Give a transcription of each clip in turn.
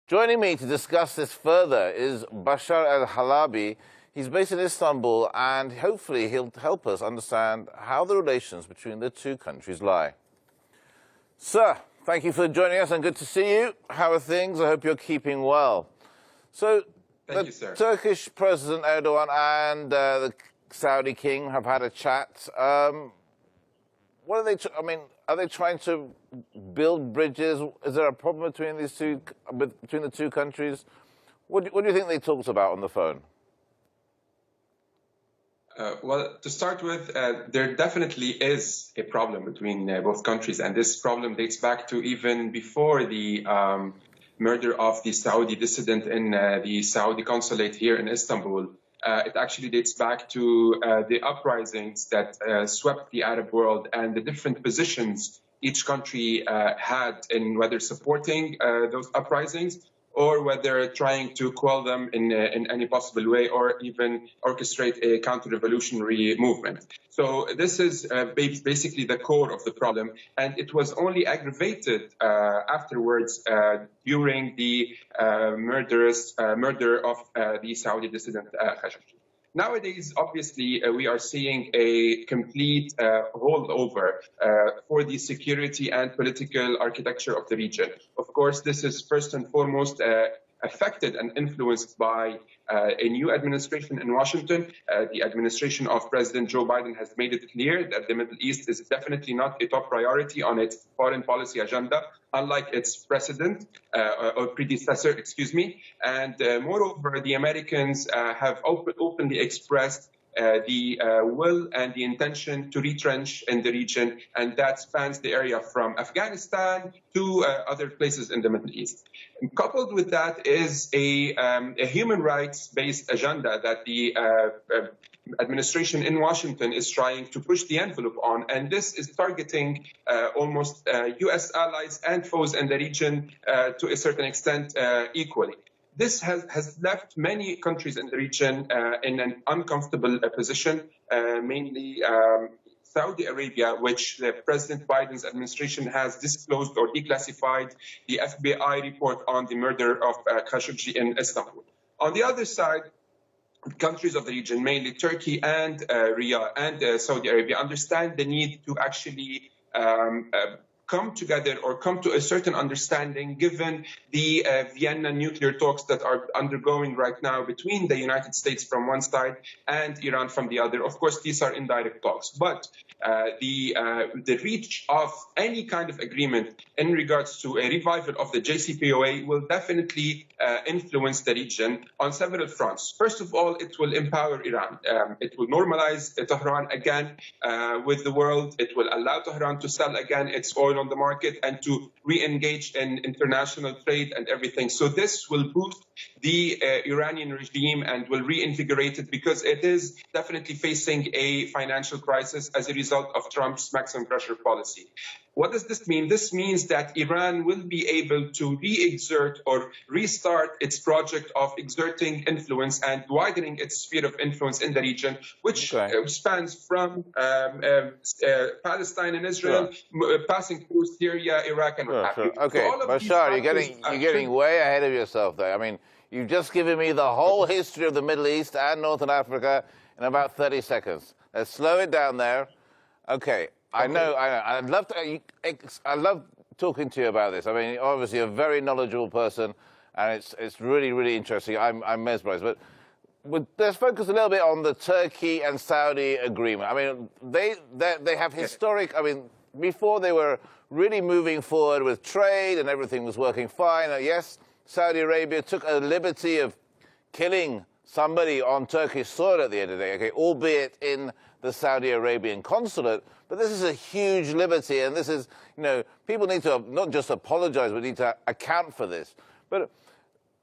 Joining me to discuss this further is Bashar EL-Halabi. He's based in Istanbul, and hopefully he'll help us understand how the relations between the two countries lie. Sir, thank you for joining us, and good to see you. How are things? I hope you're keeping well. So, Thank you, sir. Turkish President Erdogan and the Saudi king have had a chat. What are they? Are they trying to build bridges? Is there a problem between the two countries? What do you think they talked about on the phone? Well, to start with, there definitely is a problem between both countries, and this problem dates back to even before the murder of the Saudi dissident in the Saudi consulate here in Istanbul. It actually dates back to the uprisings that swept the Arab world and the different positions each country had in whether supporting those uprisings or whether trying to quell them in any possible way or even orchestrate a counter-revolutionary movement. So this is basically the core of the problem, and it was only aggravated afterwards during the murder of the Saudi dissident Khashoggi. Nowadays, obviously, we are seeing a complete holdover for the security and political architecture of the region. Of course, this is first and foremost affected and influenced by a new administration in Washington. The administration of President Joe Biden has made it clear that the Middle East is definitely not a top priority on its foreign policy agenda, unlike its precedent or predecessor, excuse me. And moreover, the Americans have openly expressed the will and the intention to retrench in the region, and that spans the area from Afghanistan to other places in the Middle East. And coupled with that is a human rights-based agenda that the administration in Washington is trying to push the envelope on, and this is targeting almost U.S. allies and foes in the region to a certain extent equally. This has left many countries in the region in an uncomfortable position, mainly Saudi Arabia, which President Biden's administration has disclosed or declassified the FBI report on the murder of Khashoggi in Istanbul. On the other side, countries of the region, mainly Turkey and Riyadh and Saudi Arabia, understand the need to actually come together or come to a certain understanding given the Vienna nuclear talks that are undergoing right now between the United States from one side and Iran from the other. Of course, these are indirect talks, but the reach of any kind of agreement in regards to a revival of the JCPOA will definitely influence the region on several fronts. First of all, it will empower Iran. It will normalize Tehran again with the world. It will allow Tehran to sell again its oil on the market and to re-engage in international trade and everything. So this will boost the Iranian regime and will reinvigorate it because it is definitely facing a financial crisis as a result of Trump's maximum pressure policy. What does this mean? This means that Iran will be able to re-exert or restart its project of exerting influence and widening its sphere of influence in the region, which spans from Palestine and Israel, passing through Syria, Iraq, and what have you. Okay, Bashar, you're getting way ahead of yourself there. I mean, you've just given me the whole history of the Middle East and Northern Africa in about 30 seconds. Let's slow it down there. Okay. I know. I love talking to you about this. I mean, obviously, a very knowledgeable person, and it's really, really interesting. I'm mesmerized. But let's focus a little bit on the Turkey and Saudi agreement. I mean, they have historic. I mean, before they were really moving forward with trade and everything was working fine. Yes, Saudi Arabia took a liberty of killing somebody on Turkish soil at the end of the day. Okay, albeit in the Saudi Arabian consulate. But this is a huge liberty, and this is, people need to not just apologize, but need to account for this. But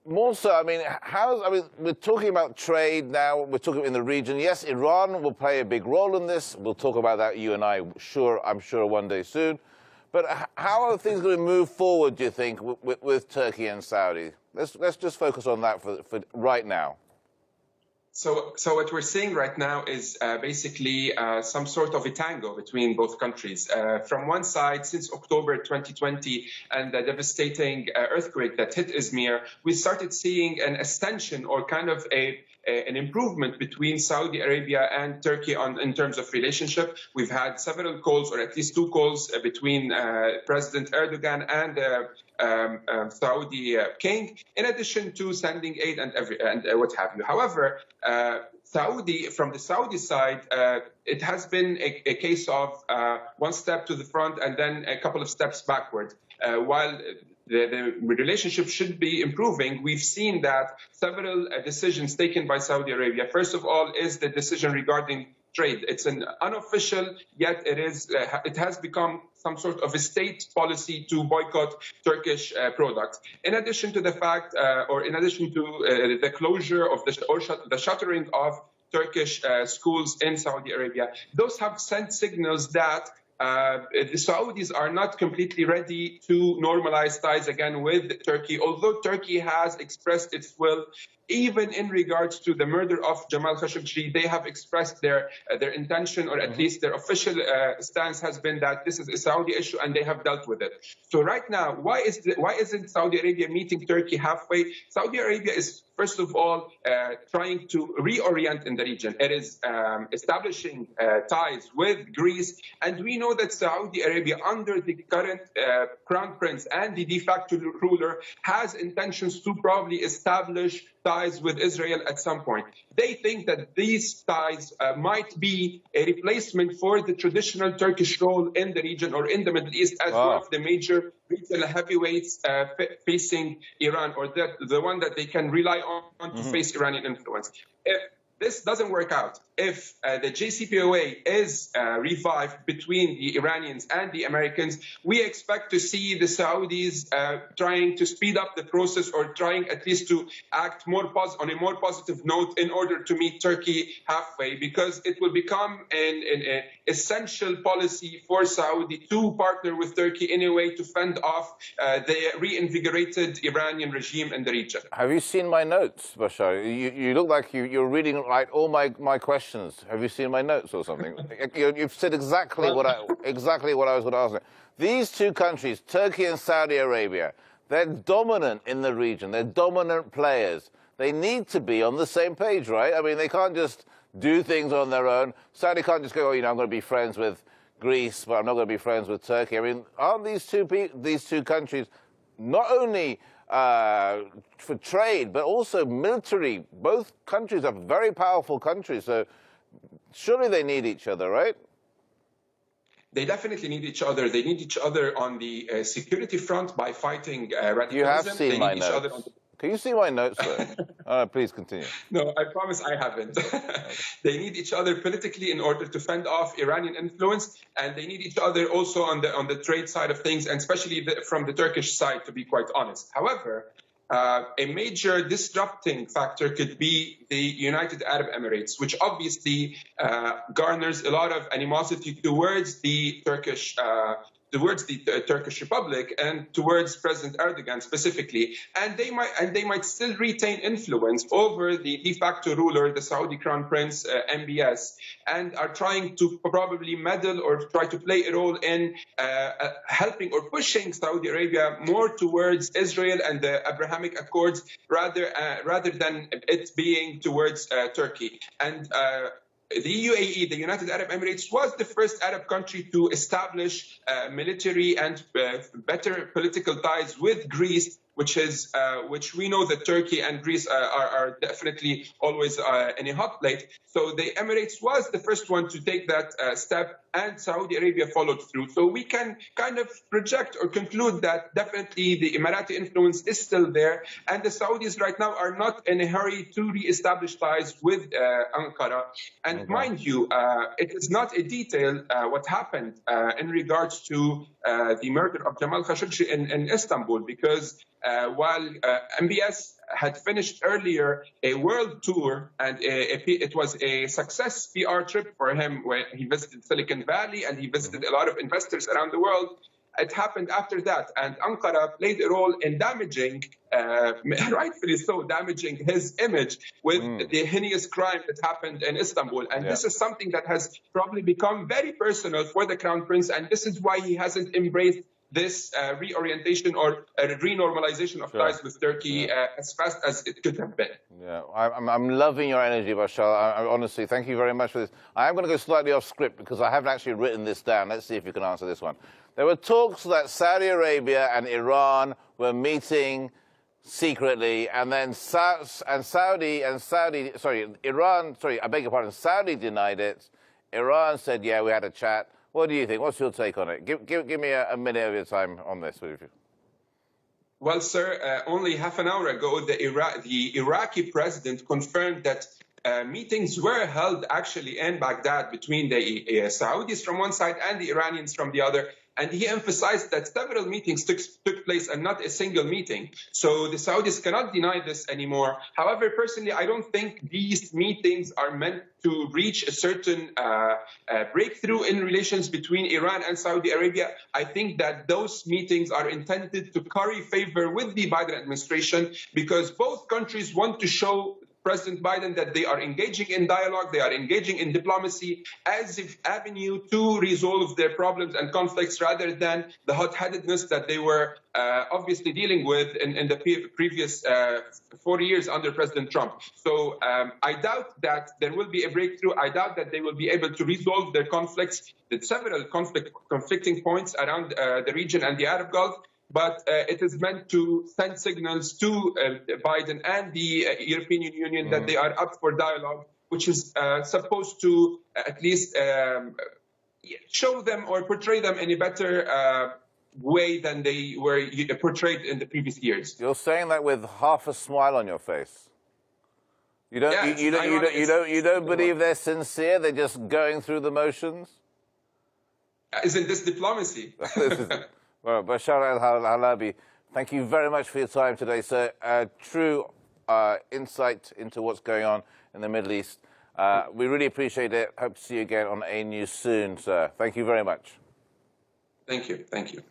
more so, I mean, we're talking about trade now, we're talking in the region. Yes, Iran will play a big role in this. We'll talk about that, you and I'm sure one day soon. But how are things going to move forward, do you think, with Turkey and Saudi? Let's just focus on that for right now. So what we're seeing right now is basically some sort of a tango between both countries. From one side, since October 2020 and the devastating earthquake that hit Izmir, we started seeing an extension or kind of an improvement between Saudi Arabia and Turkey in terms of relationship. We've had several calls, or at least 2 calls, between President Erdogan and Saudi king, in addition to sending aid and what have you. However, from the Saudi side, it has been a case of one step to the front and then a couple of steps backward. While the relationship should be improving, we've seen that several decisions taken by Saudi Arabia. First of all is the decision regarding trade. It's an unofficial, yet it has become some sort of a state policy to boycott Turkish products. In addition to the fact, or in addition to the closure of the shuttering of Turkish schools in Saudi Arabia, those have sent signals that the Saudis are not completely ready to normalize ties again with Turkey, although Turkey has expressed its will. Even in regards to the murder of Jamal Khashoggi, they have expressed their intention, or at least their official stance has been that this is a Saudi issue and they have dealt with it. So right now, why isn't Saudi Arabia meeting Turkey halfway? Saudi Arabia is, first of all, trying to reorient in the region. It is establishing ties with Greece, and we know that Saudi Arabia, under the current crown prince and the de facto ruler, has intentions to probably establish ties with Israel at some point. They think that these ties might be a replacement for the traditional Turkish role in the region or in the Middle East as one of the major regional heavyweights facing Iran, or the one that they can rely on to face Iranian influence. If this doesn't work out, if the JCPOA is revived between the Iranians and the Americans, we expect to see the Saudis trying to speed up the process, or trying at least to act on a more positive note in order to meet Turkey halfway, because it will become an essential policy for Saudi to partner with Turkey in a way to fend off the reinvigorated Iranian regime in the region. Have you seen my notes, Bashar? You look like you're reading like all my questions. Have you seen my notes or something? You've said exactly what I was going to ask. These 2 countries, Turkey and Saudi Arabia, they're dominant in the region. They're dominant players. They need to be on the same page, right? I mean, they can't just do things on their own. Saudi can't just go, I'm going to be friends with Greece, but I'm not going to be friends with Turkey. I mean, aren't these two countries not only for trade, but also military? Both countries are very powerful countries, so surely they need each other, right? They definitely need each other. They need each other on the security front by fighting radicalism. You have seen my notes. Can you see my notes, though? Please continue. No, I promise I haven't. They need each other politically in order to fend off Iranian influence, and they need each other also on the trade side of things, and especially from the Turkish side, to be quite honest. However, a major disrupting factor could be the United Arab Emirates, which obviously garners a lot of animosity towards the Turkish Republic and towards President Erdogan specifically, and they might still retain influence over the de facto ruler, the Saudi Crown Prince MBS, and are trying to probably meddle or try to play a role in helping or pushing Saudi Arabia more towards Israel and the Abrahamic Accords rather than it being towards Turkey. And the UAE, the United Arab Emirates, was the first Arab country to establish military and better political ties with Greece, which we know that Turkey and Greece are definitely always in a hot plate. So the Emirates was the first one to take that step, and Saudi Arabia followed through. So we can kind of project or conclude that definitely the Emirati influence is still there, and the Saudis right now are not in a hurry to re-establish ties with Ankara. And mind you, it is not a detail what happened in regards to the murder of Jamal Khashoggi in Istanbul, because while MBS had finished earlier a world tour, and it was a success PR trip for him, where he visited Silicon Valley and he visited a lot of investors around the world, it happened after that. And Ankara played a role in damaging, rightfully so, damaging his image with the heinous crime that happened in Istanbul. And this is something that has probably become very personal for the Crown Prince. And this is why he hasn't embraced this reorientation or renormalization of ties with Turkey as fast as it could have been. Yeah, I'm loving your energy, Bashar. Honestly, thank you very much for this. I am going to go slightly off script because I haven't actually written this down. Let's see if you can answer this one. There were talks that Saudi Arabia and Iran were meeting secretly, and then Iran, I beg your pardon, Saudi denied it. Iran said, yeah, we had a chat. What do you think? What's your take on it? Give me a minute of your time on this, will you? Well, sir, only half an hour ago, the Iraqi president confirmed that meetings were held actually in Baghdad between the Saudis from one side and the Iranians from the other. And he emphasized that several meetings took place and not a single meeting. So the Saudis cannot deny this anymore. However, personally, I don't think these meetings are meant to reach a certain breakthrough in relations between Iran and Saudi Arabia. I think that those meetings are intended to curry favor with the Biden administration because both countries want to show President Biden that they are engaging in dialogue, they are engaging in diplomacy as an avenue to resolve their problems and conflicts rather than the hot-headedness that they were obviously dealing with in the previous 4 years under President Trump. So I doubt that there will be a breakthrough. I doubt that they will be able to resolve their conflicts, the several conflicting points around the region and the Arab Gulf. But it is meant to send signals to Biden and the European Union that they are up for dialogue, which is supposed to at least show them or portray them in a better way than they were portrayed in the previous years. You're saying that with half a smile on your face. You don't believe they're sincere? They're just going through the motions? Isn't this diplomacy? Well, Bashar EL-Halabi, thank you very much for your time today, sir. True insight into what's going on in the Middle East. We really appreciate it. Hope to see you again on A News soon, sir. Thank you very much. Thank you. Thank you.